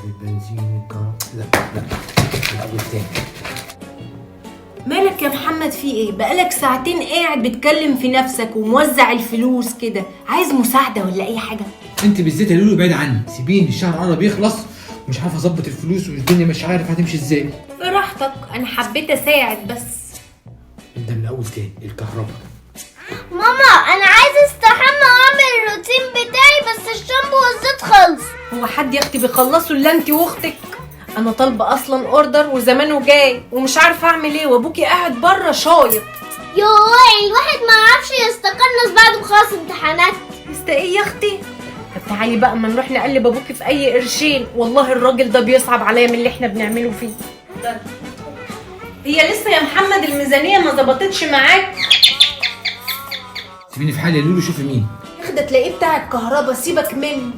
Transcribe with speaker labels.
Speaker 1: البنزين لا الأول تاني.
Speaker 2: مالك يا محمد في ايه؟ بقالك ساعتين قاعد بتكلم في نفسك وموزع الفلوس كده، عايز مساعدة ولا اي حاجة؟
Speaker 1: انت بالذات يا لولو بعيد عني، سيبيني، الشهر قرب يخلص ومش عارف اظبط الفلوس والدنيا مش عارف هتمشي ازاي.
Speaker 2: براحتك، انا حبيت اساعد بس.
Speaker 1: نبدأ من الأول تاني. الكهرباء.
Speaker 3: ماما انا عايزه استحمى واعمل الروتين بتاعي بس الشامبو والزيت خلص.
Speaker 2: هو حد يا اختي بيخلصوا الا انت واختك؟ انا طالبه اصلا اوردر وزمانه جاي ومش عارفه اعمل ايه، وابوكي قاعد بره شايط.
Speaker 3: يوه الواحد ما يعرفش يستقنص بعد ما خلص امتحانات.
Speaker 2: ايه يا اختي؟ طب تعالي بقى اما نروح نقلب ابوكي في اي قرشين، والله الراجل ده بيصعب عليا من اللي احنا بنعمله فيه. هي لسه يا محمد الميزانيه ما ظبطتش معاك؟
Speaker 1: سيبيني في حالي يا لولو، شوفي مين.
Speaker 2: اخده تلاقيه بتاع الكهرباء، سيبك منه.